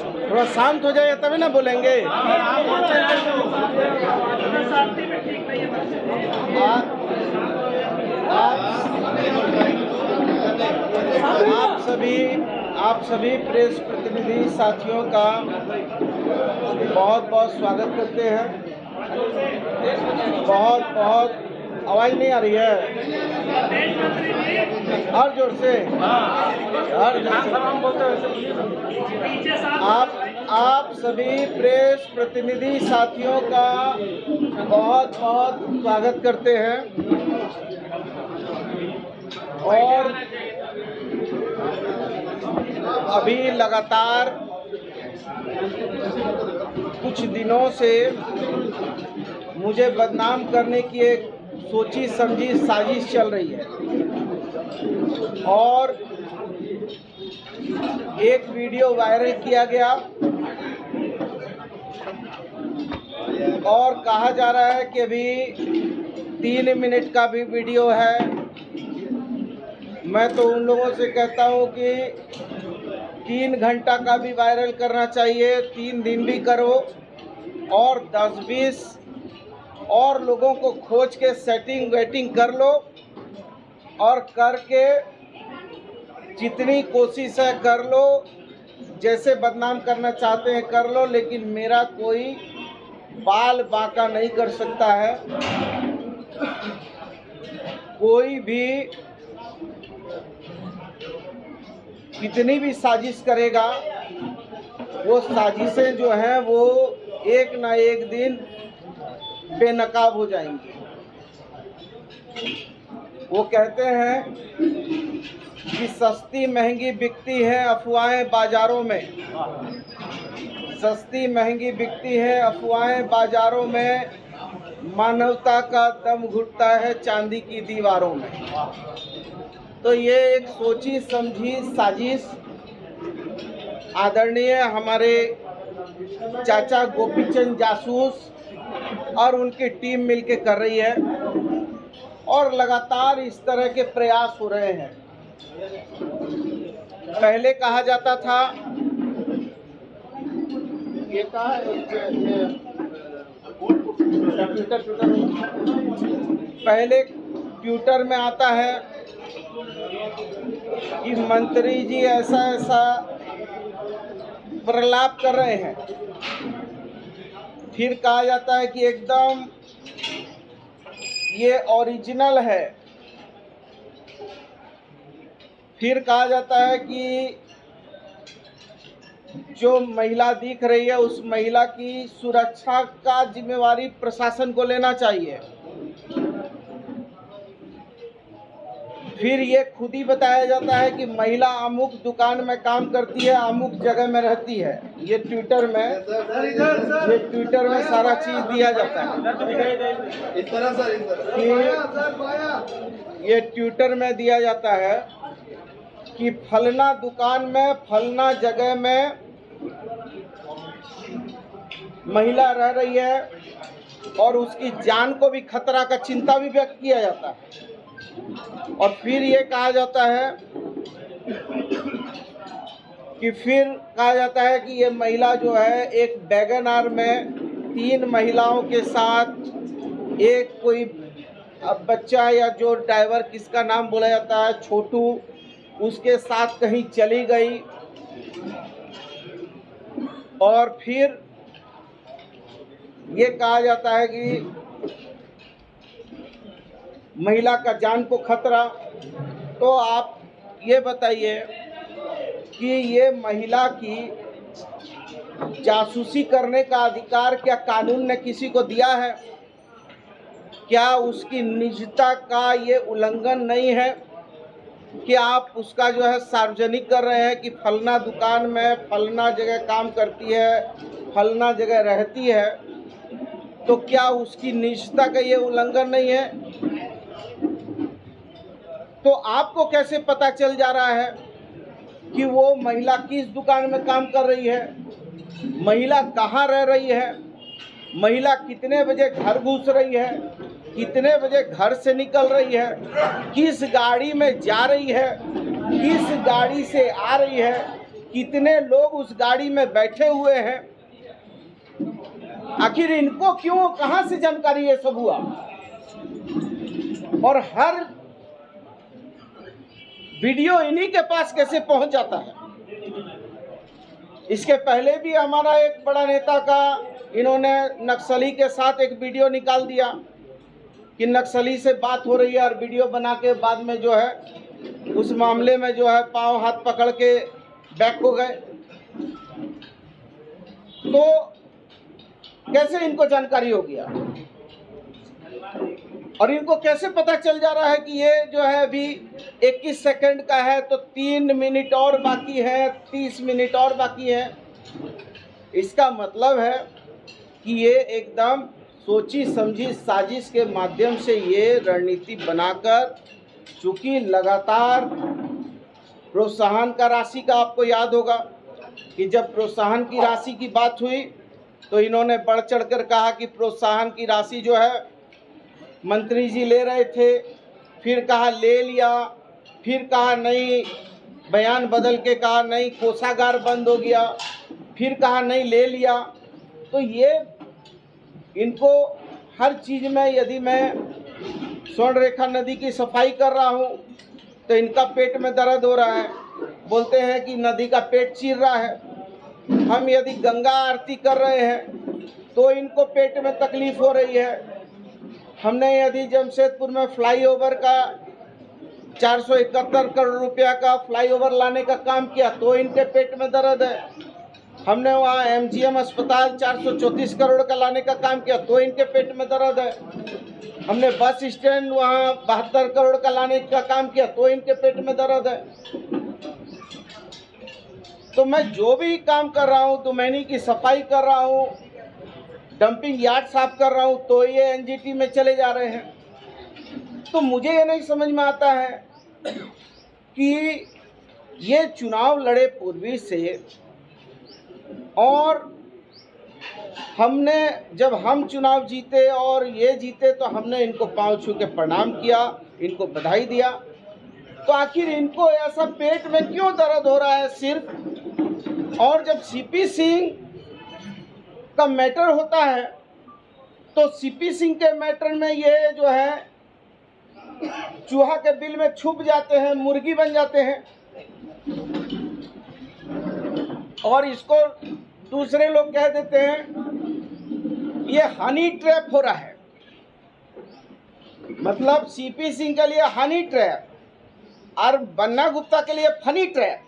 थोड़ा शांत हो जाए तभी ना बोलेंगे। आप सभी प्रेस प्रतिनिधि साथियों का बहुत बहुत स्वागत करते हैं। बहुत आवाज़ नहीं आ रही है, और जोर से आप सभी प्रेस प्रतिनिधि साथियों का बहुत बहुत स्वागत करते हैं। और अभी लगातार कुछ दिनों से मुझे बदनाम करने की एक सोची समझी साजिश चल रही है, और एक वीडियो वायरल किया गया और कहा जा रहा है कि अभी 3 मिनट का भी वीडियो है। मैं तो उन लोगों से कहता हूं कि 3 घंटा का भी वायरल करना चाहिए, 3 दिन भी करो, और 10-20 और लोगों को खोज के सेटिंग वेटिंग कर लो, और करके जितनी कोशिश है कर लो, जैसे बदनाम करना चाहते हैं कर लो, लेकिन मेरा कोई बाल बांका नहीं कर सकता है। कोई भी कितनी भी साजिश करेगा, वो साजिशें जो हैं वो एक ना एक दिन बेनकाब हो जाएंगी। वो कहते हैं कि सस्ती महंगी बिकती है अफवाहें बाजारों में, सस्ती महंगी बिकती है अफवाहें बाजारों में, मानवता का दम घुटता है चांदी की दीवारों में। तो ये एक सोची समझी साजिश आदरणीय हमारे चाचा गोपीचंद जासूस और उनकी टीम मिलके कर रही है, और लगातार इस तरह के प्रयास हो रहे हैं। पहले कहा जाता था, ये कहा पहले ट्विटर में आता है कि मंत्री जी ऐसा ऐसा प्रलाप कर रहे हैं। फिर कहा जाता है कि एकदम ये ओरिजिनल है। फिर कहा जाता है कि जो महिला दिख रही है उस महिला की सुरक्षा का जिम्मेवारी प्रशासन को लेना चाहिए। फिर ये खुद ही बताया जाता है कि महिला अमुक दुकान में काम करती है, अमुक जगह में रहती है। ये ट्विटर में सारा चीज दिया जाता है। ये ट्विटर में दिया जाता है कि फलना दुकान में फलना जगह में महिला रह रही है, और उसकी जान को भी खतरा का चिंता भी व्यक्त किया जाता है। और फिर ये कहा जाता है कि ये महिला जो है एक वैगनआर में 3 महिलाओं के साथ, एक कोई बच्चा या जो ड्राइवर किसका नाम बोला जाता है छोटू, उसके साथ कहीं चली गई। और फिर ये कहा जाता है कि महिला का जान को खतरा। तो आप ये बताइए कि ये महिला की जासूसी करने का अधिकार क्या कानून ने किसी को दिया है? क्या उसकी निजता का ये उल्लंघन नहीं है कि आप उसका जो है सार्वजनिक कर रहे हैं कि फलना दुकान में फलना जगह काम करती है, फलना जगह रहती है? तो क्या उसकी निजता का ये उल्लंघन नहीं है? तो आपको कैसे पता चल जा रहा है कि वो महिला किस दुकान में काम कर रही है, महिला कहाँ रह रही है, महिला कितने बजे घर घुस रही है, कितने बजे घर से निकल रही है, किस गाड़ी में जा रही है, किस गाड़ी से आ रही है, कितने लोग उस गाड़ी में बैठे हुए हैं, आखिर इनको क्यों, कहां से जानकारी ये सब हुआ। और हर वीडियो इन्हीं के पास कैसे पहुंच जाता है। इसके पहले भी हमारा एक बड़ा नेता का इन्होंने नक्सली के साथ एक वीडियो निकाल दिया कि नक्सली से बात हो रही है, और वीडियो बना के बाद में जो है उस मामले में जो है पांव हाथ पकड़ के बैक हो गए। तो कैसे इनको जानकारी हो गया, और इनको कैसे पता चल जा रहा है कि ये जो है अभी 21 सेकंड का है, तो 3 मिनट और बाकी है, 30 मिनट और बाकी है। इसका मतलब है कि ये एकदम सोची समझी साजिश के माध्यम से ये रणनीति बनाकर, चूंकि लगातार प्रोत्साहन का राशि का आपको याद होगा कि जब प्रोत्साहन की राशि की बात हुई तो इन्होंने बढ़ चढ़कर कहा कि प्रोत्साहन की राशि जो है मंत्री जी ले रहे थे, फिर कहा ले लिया, फिर कहा नहीं, बयान बदल के कहा नहीं कोषागार बंद हो गया, फिर कहा नहीं ले लिया। तो ये इनको हर चीज़ में, यदि मैं स्वर्ण रेखा नदी की सफाई कर रहा हूँ तो इनका पेट में दर्द हो रहा है, बोलते हैं कि नदी का पेट चीर रहा है। हम यदि गंगा आरती कर रहे हैं तो इनको पेट में तकलीफ हो रही है। हमने यदि जमशेदपुर में फ्लाईओवर का 471 करोड़ रुपया का फ्लाईओवर लाने का काम किया तो इनके पेट में दर्द है। हमने वहाँ एमजीएम अस्पताल 434 करोड़ का लाने का काम किया तो इनके पेट में दर्द है। हमने बस स्टैंड वहाँ 72 करोड़ का लाने का काम किया तो इनके पेट में दर्द है। तो मैं जो भी काम कर रहा हूँ, दोमैनी की सफाई कर रहा हूँ, डंपिंग यार्ड साफ कर रहा हूँ, तो ये एनजीटी में चले जा रहे हैं। तो मुझे ये नहीं समझ में आता है कि ये चुनाव लड़े पूर्वी से, और हमने जब हम चुनाव जीते और ये जीते तो हमने इनको पांव छू के प्रणाम किया, इनको बधाई दिया। तो आखिर इनको ऐसा पेट में क्यों दर्द हो रहा है सिर्फ। और जब सीपी सिंह का मैटर होता है तो सीपी सिंह के मैटर में ये जो है चूहा के बिल में छुप जाते हैं, मुर्गी बन जाते हैं, और इसको दूसरे लोग कह देते हैं ये हनी ट्रैप हो रहा है। मतलब सीपी सिंह के लिए हनी ट्रैप और बन्ना गुप्ता के लिए फनी ट्रैप,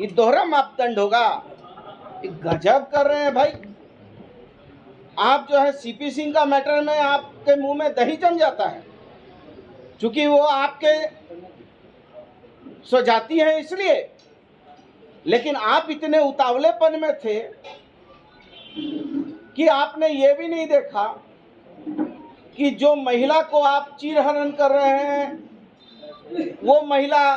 ये दोहरा मापदंड होगा। गजब कर रहे हैं भाई। आप जो है सीपी सिंह का मैटर में आपके मुंह में दही जम जाता है, क्योंकि वो आपके स्वजाति हैं इसलिए। लेकिन आप इतने उतावलेपन में थे कि आपने ये भी नहीं देखा कि जो महिला को आप चीरहरण कर रहे हैं वो महिला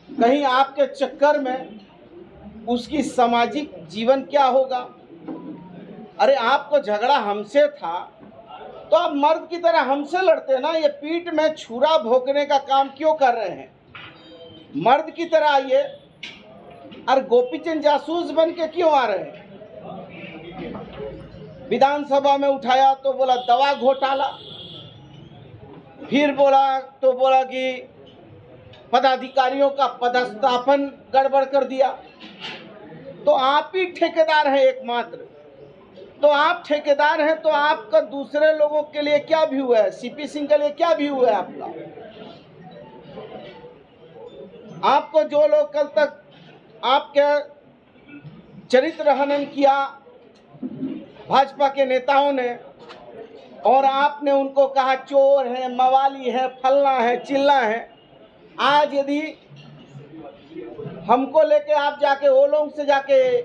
कहीं आपके चक्कर में उसकी सामाजिक जीवन क्या होगा। अरे आपको झगड़ा हमसे था तो आप मर्द की तरह हमसे लड़ते ना। ये पीठ में छुरा भोंकने का काम क्यों कर रहे हैं? मर्द की तरह आइए, और गोपीचंद जासूस बन के क्यों आ रहे हैं? विधानसभा में उठाया तो बोला दवा घोटाला, फिर बोला कि पदाधिकारियों का पदस्थापन गड़बड़ कर दिया। तो आप ही ठेकेदार हैं एकमात्र। तो आप ठेकेदार हैं तो आपका दूसरे लोगों के लिए क्या भी हुआ है? सीपी सिंह के लिए क्या भी हुआ है आपका? आपको जो लोग कल तक आपके चरित्र हनन किया भाजपा के नेताओं ने, और आपने उनको कहा चोर है, मवाली है, फलना है, चिल्ला है, आज यदि हमको लेके आप जाके वो लोग से जाके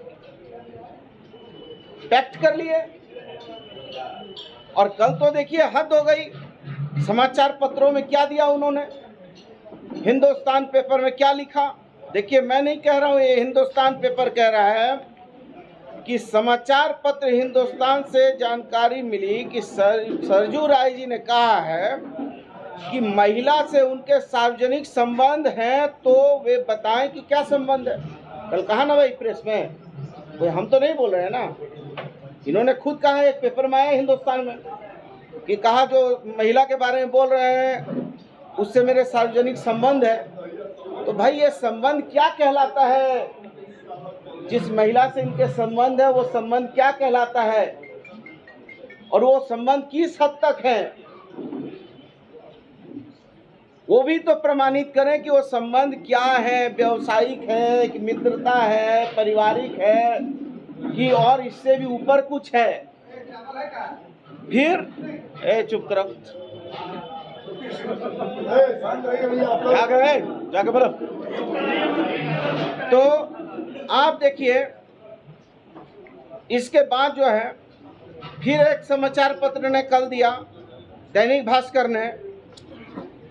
पैक्ट कर लिए, और कल तो देखिए हद हो गई। समाचार पत्रों में क्या दिया उन्होंने, हिंदुस्तान पेपर में क्या लिखा। देखिए मैं नहीं कह रहा हूँ, ये हिंदुस्तान पेपर कह रहा है कि समाचार पत्र हिंदुस्तान से जानकारी मिली कि सरजू राय जी ने कहा है कि महिला से उनके सार्वजनिक संबंध हैं, तो वे बताएं कि क्या संबंध है। कल कहा ना भाई प्रेस में, भाई हम तो नहीं बोल रहे हैं ना, इन्होंने खुद कहा है, एक पेपर में आया हिंदुस्तान में कि कहा जो महिला के बारे में बोल रहे हैं उससे मेरे सार्वजनिक संबंध है। तो भाई ये संबंध क्या कहलाता है? जिस महिला से इनके संबंध है वो संबंध क्या कहलाता है, और वो संबंध किस हद तक है, वो भी तो प्रमाणित करें कि वो संबंध क्या है, व्यावसायिक है कि मित्रता है, पारिवारिक है कि और इससे भी ऊपर कुछ है। फिर चुप करो, क्या करें जाके बोलो। तो आप देखिए इसके बाद जो है फिर एक समाचार पत्र ने कल दिया, दैनिक भास्कर ने,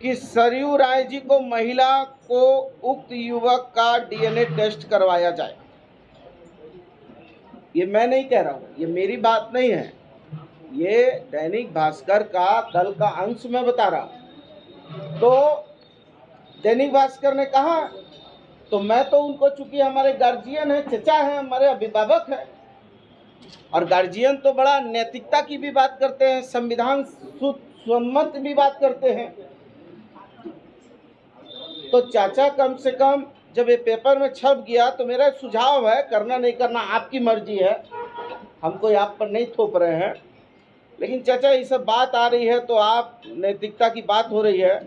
कि सरयू राय जी को महिला को उक्त युवक का डीएनए टेस्ट करवाया जाए। ये मैं नहीं कह रहा हूँ, ये मेरी बात नहीं है, ये दैनिक भास्कर का कल का अंश में बता रहा। तो दैनिक भास्कर ने कहा, तो मैं तो उनको, चूंकि हमारे गार्जियन है, चचा है, हमारे अभिभावक है, और गार्जियन तो बड़ा नैतिकता की भी बात करते हैं, संविधान सम्मत भी बात करते हैं। तो चाचा कम से कम जब ये पेपर में छप गया तो मेरा सुझाव है, करना नहीं करना आपकी मर्जी है, हम कोई आप पर नहीं थोप रहे हैं, लेकिन चाचा ये सब बात आ रही है तो आप नैतिकता की बात हो रही है,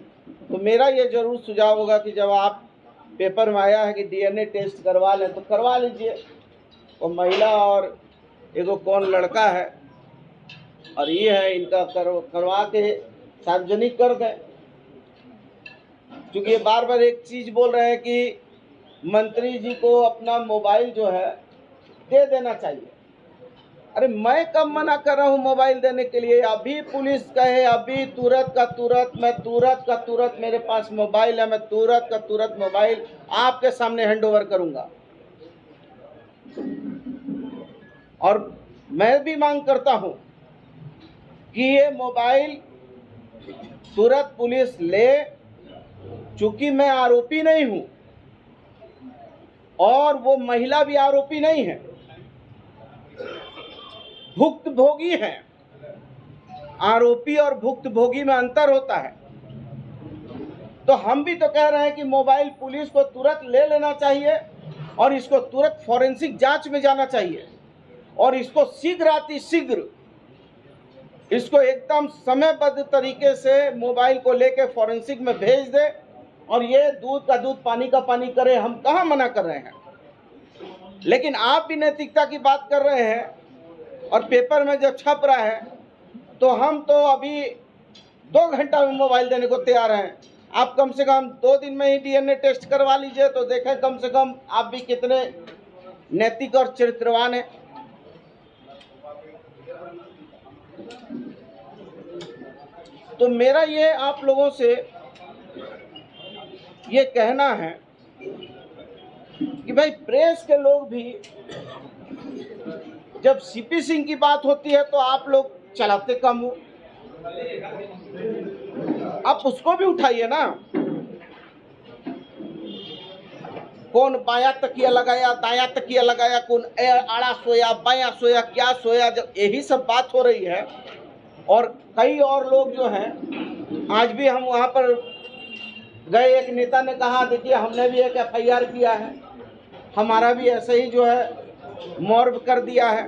तो मेरा ये जरूर सुझाव होगा कि जब आप पेपर में आया है कि डीएनए टेस्ट करवा लें तो करवा लीजिए। वो महिला और एगो कौन लड़का है और ये है, इनका करवा के सार्वजनिक कर दें। क्योंकि ये बार बार एक चीज़ बोल रहे हैं कि मंत्री जी को अपना मोबाइल जो है दे देना चाहिए। अरे मैं कब मना कर रहा हूँ मोबाइल देने के लिए? अभी पुलिस कहे, अभी तुरंत का तुरंत, मैं तुरंत का तुरंत, मेरे पास मोबाइल है, मैं तुरंत का तुरंत मोबाइल आपके सामने हैंडओवर करूँगा। और मैं भी मांग करता हूँ कि ये मोबाइल तुरंत पुलिस ले, चूंकि मैं आरोपी नहीं हूँ और वो महिला भी आरोपी नहीं है, भुक्तभोगी है। आरोपी और भुक्तभोगी में अंतर होता है। तो हम भी तो कह रहे हैं कि मोबाइल पुलिस को तुरंत ले लेना चाहिए और इसको तुरंत फॉरेंसिक जांच में जाना चाहिए और इसको शीघ्र इसको एकदम समयबद्ध तरीके से मोबाइल को लेके फॉरेंसिक में भेज दे और ये दूध का दूध पानी का पानी करे। हम कहाँ मना कर रहे हैं, लेकिन आप भी नैतिकता की बात कर रहे हैं और पेपर में जब छप रहा है तो हम तो अभी 2 घंटा में मोबाइल देने को तैयार हैं। आप कम से कम 2 दिन में ही डीएनए टेस्ट करवा लीजिए तो देखें कम से कम आप भी कितने नैतिक और चरित्रवान हैं। तो मेरा ये आप लोगों से ये कहना है कि भाई प्रेस के लोग भी, जब सीपी सिंह की बात होती है तो आप लोग चलाते कम हो, आप उसको भी उठाइए ना। कौन बायां तकिया लगाया, दायां तकिया लगाया, कौन आड़ा सोया, बायां सोया, क्या सोया, जब यही सब बात हो रही है। और कई और लोग जो हैं, आज भी हम वहाँ पर गए, एक नेता ने कहा देखिए हमने भी एक एफआईआर किया है, हमारा भी ऐसे ही जो है मॉर्ब कर दिया है।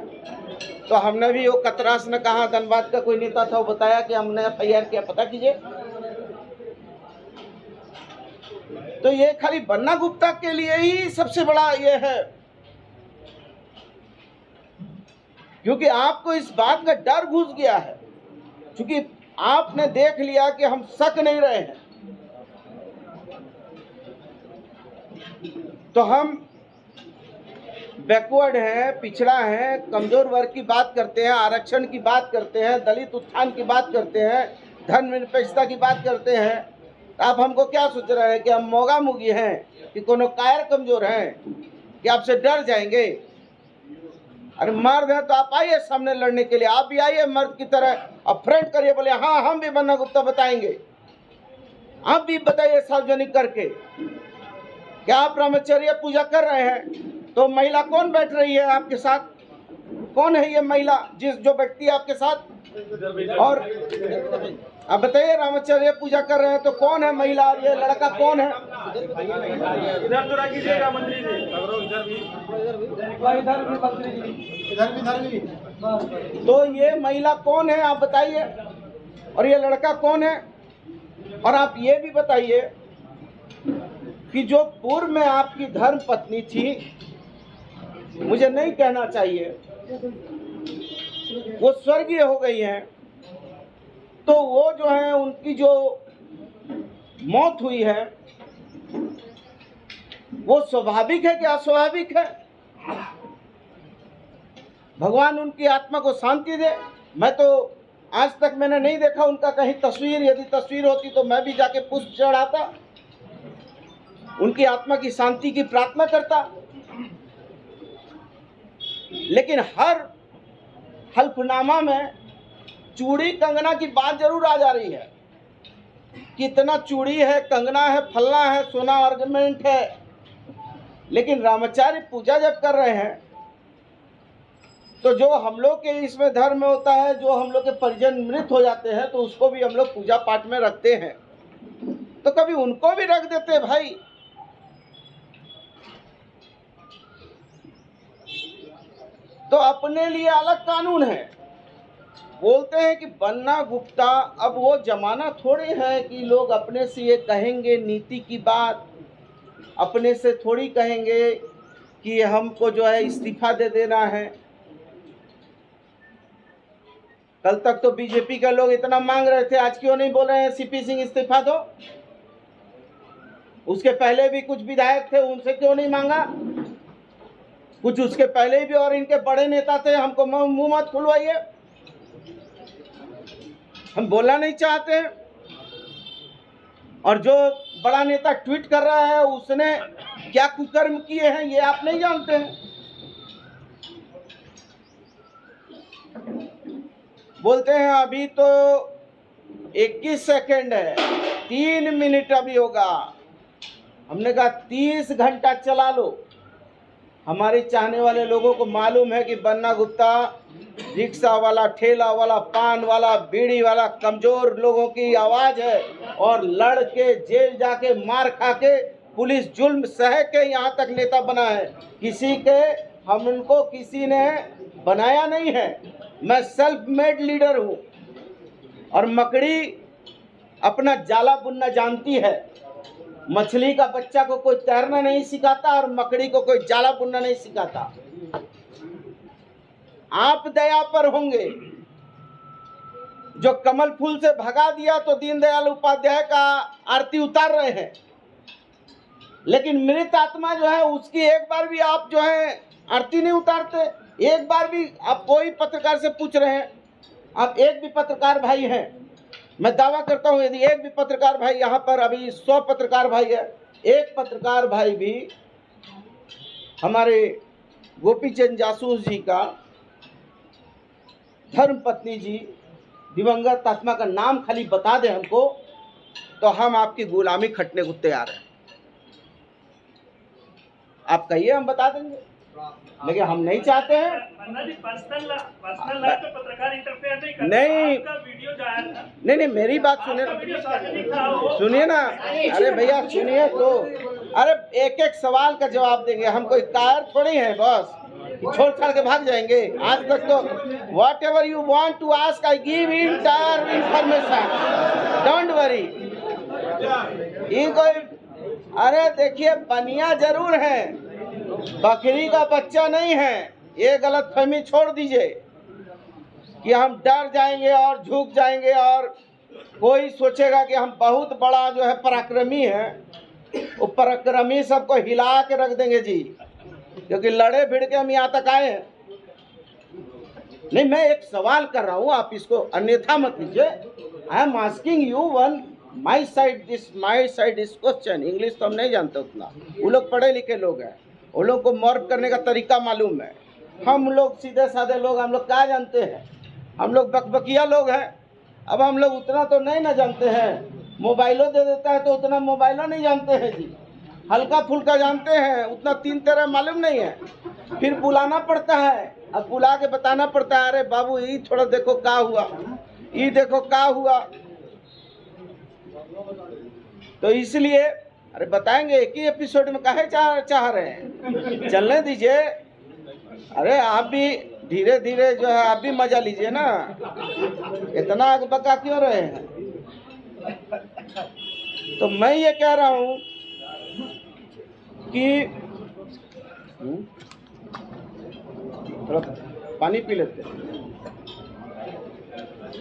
तो हमने भी, वो कतरास ने कहा, धनबाद का कोई नेता था, वो बताया कि हमने एफआईआर किया, पता कीजिए। तो ये खाली बन्ना गुप्ता के लिए ही सबसे बड़ा ये है, क्योंकि आपको इस बात का डर घुस गया है, क्योंकि आपने देख लिया कि हम सक नहीं रहे हैं। तो हम बैकवर्ड है, पिछड़ा है, कमजोर वर्ग की बात करते हैं, आरक्षण की बात करते हैं, दलित उत्थान की बात करते हैं, धर्मनिरपेक्षता की बात करते हैं। आप हमको क्या सोच रहे हैं कि हम मोगा मुगी हैं, कि कोनो कायर कमजोर हैं, कि आपसे डर जाएंगे? अरे मर्द है तो आप आइए सामने लड़ने के लिए, आप भी आइए मर्द की तरह, अब फ्रंट करिए, बोले हाँ हम भी बन्ना गुप्ता बताएंगे, आप भी बताइए सार्वजनिक करके। क्या आप ब्रह्मचर्य पूजा कर रहे हैं तो महिला कौन बैठ रही है आपके साथ? कौन है ये महिला जो व्यक्ति आपके साथ? और अब बताइए, ब्रह्मचर्य पूजा कर रहे हैं तो कौन है महिला? ये लड़का कौन है? इधर तो कीजिएगा मंत्री जी, इधर भी। तो ये महिला कौन है आप बताइए, और ये लड़का कौन है? और आप ये भी बताइए कि जो पूर्व में आपकी धर्म पत्नी थी, मुझे नहीं कहना चाहिए, वो स्वर्गीय हो गई हैं, तो वो जो है उनकी जो मौत हुई है वो स्वाभाविक है कि अस्वाभाविक है? भगवान उनकी आत्मा को शांति दे। मैं तो आज तक मैंने नहीं देखा उनका कहीं तस्वीर, यदि तस्वीर होती तो मैं भी जाके पुष्प चढ़ाता, उनकी आत्मा की शांति की प्रार्थना करता। लेकिन हर हल्फनामा में चूड़ी कंगना की बात जरूर आ जा रही है। कितना चूड़ी है, कंगना है, फलना है, सोना ऑर्नामेंट है, लेकिन रामाचार्य पूजा जब कर रहे हैं तो जो हम लोग के इसमें धर्म में होता है, जो हम लोग के परिजन मृत हो जाते हैं तो उसको भी हम लोग पूजा पाठ में रखते हैं, तो कभी उनको भी रख देते भाई। तो अपने लिए अलग कानून है। बोलते हैं कि बन्ना गुप्ता, अब वो जमाना थोड़े है कि लोग अपने से ये कहेंगे नीति की बात, अपने से थोड़ी कहेंगे कि हमको जो है इस्तीफा दे देना है। कल तक तो बीजेपी के लोग इतना मांग रहे थे, आज क्यों नहीं बोल रहे हैं सीपी सिंह इस्तीफा दो? उसके पहले भी कुछ विधायक थे, उनसे क्यों नहीं मांगा? कुछ उसके पहले भी और इनके बड़े नेता थे, हमको मुंह मत खुलवाइए, हम बोलना नहीं चाहते। और जो बड़ा नेता ट्वीट कर रहा है उसने क्या कुकर्म किए हैं ये आप नहीं जानते हैं। बोलते हैं अभी तो 21 सेकंड है, 3 मिनट अभी होगा। हमने कहा 30 घंटा चला लो। हमारे चाहने वाले लोगों को मालूम है कि बन्ना गुप्ता रिक्शा वाला, ठेला वाला, पान वाला, बीड़ी वाला कमजोर लोगों की आवाज है, और लड़ के जेल जाके मार खा के पुलिस जुल्म सह के यहाँ तक नेता बना है। किसी के हमको किसी ने बनाया नहीं है। मैं सेल्फ मेड लीडर हूँ। और मकड़ी अपना जाला बुनना जानती है। मछली का बच्चा को कोई तैरना नहीं सिखाता और मकड़ी को कोई जाला बुनना नहीं सिखाता। आप दया पर होंगे। जो कमल फूल से भगा दिया तो दीनदयाल उपाध्याय का आरती उतार रहे हैं, लेकिन मृत आत्मा जो है उसकी एक बार भी आप जो है आरती नहीं उतारते। एक बार भी आप कोई पत्रकार से पूछ रहे हैं, आप एक भी पत्रकार भाई हैं, मैं दावा करता हूं यदि एक भी पत्रकार भाई यहाँ पर, अभी 100 पत्रकार भाई है, एक पत्रकार भाई भी हमारे गोपीचंद जासूस जी का धर्म पत्नी जी दिवंगत आत्मा का नाम खाली बता दे हमको, तो हम आपकी गुलामी खटने को तैयार हैं। आप कहिए, हम बता देंगे, लेकिन हम नहीं चाहते हैं। पर्सनल लाइफ पे पत्रकार इंटरफेयर नहीं करता। नहीं, आपका वीडियो जो आया था, नहीं मेरी बात सुनिए ना। अरे भैया सुनिए तो, अरे एक एक सवाल का जवाब देंगे। हम कोई कायर थोड़ी है बस छोड़ छाड़ के भाग जाएंगे। आज तक तो whatever you want to ask I give entire information, don't worry. कोई, अरे देखिए बनिया जरूर है, बकरी का बच्चा नहीं है। ये गलतफहमी छोड़ दीजिए कि हम डर जाएंगे और झुक जाएंगे और कोई सोचेगा कि हम बहुत बड़ा जो है पराक्रमी है। वो पराक्रमी सबको हिला के रख देंगे जी, क्योंकि लड़े भिड़ के हम यहाँ तक आए हैं। नहीं, मैं एक सवाल कर रहा हूँ, आप इसको अन्यथा मत लीजिए। I am asking you one my side this question. English तो हम नहीं जानते उतना, वो लोग पढ़े लिखे लोग हैं, उन लोग को मॉर्फ करने का तरीका मालूम है। हम लोग सीधे साधे लोग, हम लोग क्या जानते हैं? हम लोग बकबकिया लोग हैं। अब हम लोग उतना तो नहीं ना जानते हैं। मोबाइलों दे देता है तो उतना मोबाइलों नहीं जानते हैं जी। हल्का फुल्का जानते हैं, उतना 3 तरह मालूम नहीं है। फिर बुलाना पड़ता है, अब बुला के बताना पड़ता है, अरे बाबू ये थोड़ा देखो क्या हुआ, ये देखो क्या हुआ। तो इसलिए अरे बताएंगे, एक ही एपिसोड में काहे चाह रहे हैं, चलने दीजिए। अरे आप भी धीरे धीरे जो है आप भी मजा लीजिए ना, इतना अकबका क्यों रहे हैं। तो मैं ये कह रहा हूँ कि थोड़ा पानी पी लेते हैं।